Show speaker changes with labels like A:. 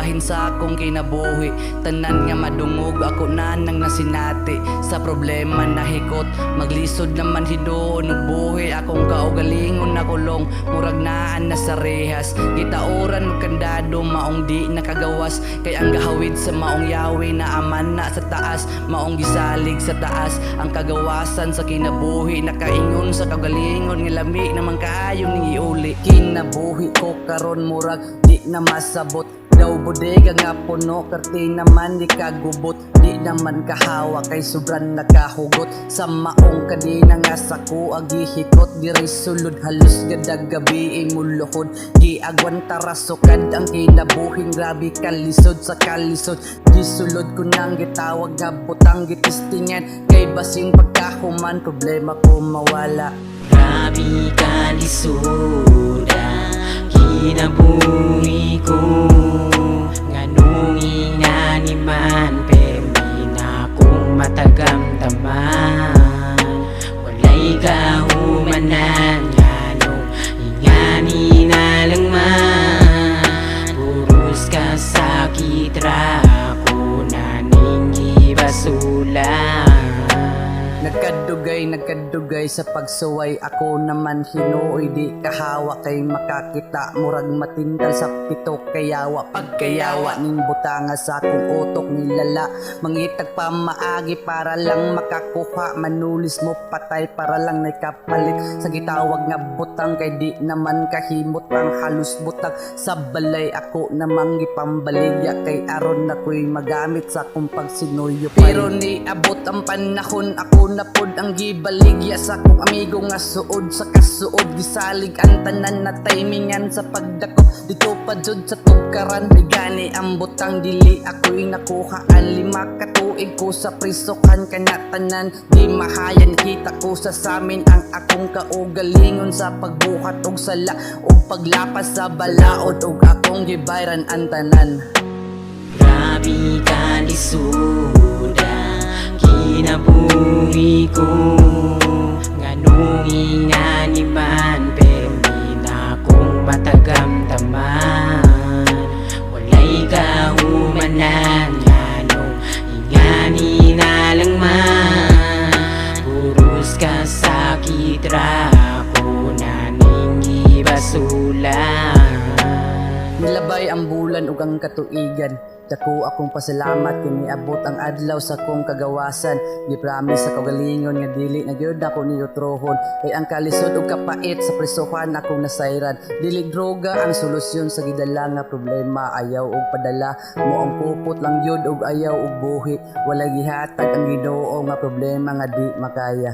A: bahin sa akong kinabuhi. Tanan nga madungog ako na nang nasinati. Sa problema nahikot, maglisod naman hidoon ug buhi. Akong kaugalingon nakulong, murag naan na sa rehas. Gitauran magkandado, maong di nakagawas. Kay ang gahawid sa maong yawi na aman na sa taas, maong gisalig sa taas. Ang kagawasan sa kinabuhi, nakaingon sa kaugalingon nga lami naman kaayong ning iuli. Kinabuhi ko karon murag di na masabot. Daw bodega nga puno, kartina man di kagubot. Di naman kahawa kay sobran nakahugot. Sa maong kadina nga sako agihikot. Diri sulod halos gadag gabi imuluhod. Giagwan tarasukad ang kinabuhing grabe kalisod sa kalisod. Gisulod ko nang gitawag nga butang gitistingan. Kay basing pagkahuman problema ko mawala.
B: Grabe kalisod ang kinabuhi ko. Nganong inaniman permi na kong matagamdaman. Walay kahumanan nganong ingani na lang man. Puros ka sakit ra ko na ning basulan.
A: Nagkadugay sa pagsuway. Ako naman hinuoy di kahawa. Kay makakita murag matintal sa pitok kayawa. Pagkayawa ning butanga sa akong utok nilala. Mangitag pa maagi para lang makakuha. Manulis mo patay para lang naikapalit. Sa gitawag nga butang kay di naman kahimot. Ang halos butang sa balay. Ako namang gipambaligya. Kay aron na ko'y magamit sa akong pagsinuyo. Pero ni abot ang panahon, ako na pod ang gibaligya sa akong amigo nga suod sa kasuod. Gisalig ang tanan na timingan sa pagdako. Dito pa jud sa tugkaran bigani ang butang dili ako'y nakuhaan. 5 katuig ko sa prisokan kanatanan. Di mahayan kita ko sa samin ang akong kaugalingon sa pagbuhat og sala o paglapas sa balaod og akong gibayran ang tanan.
B: Grabe kalisod ang kinabuhi ko. Nganong inaniman permi na kong matagamdaman. Walay kahumanan nganong ingani na lang man. Puros ka sakit ra ko na ning gibasulan.
A: Nilabay ang bulan ug ang katuigan. Dako akong pasalamat kini abot ang adlaw sa kong kagawasan. Gipromise sa kaugalingon nga dili na gyud ako niutrohon. Kay ang kalisod ug kapait sa prisohan akong nasayran. Dili droga ang solusyon sa gidala nga problema. Ayaw og padala mo ang kupot lang gyud ug ayaw og buhi. Wala gihatag ang Ginoo nga problema nga di makaya.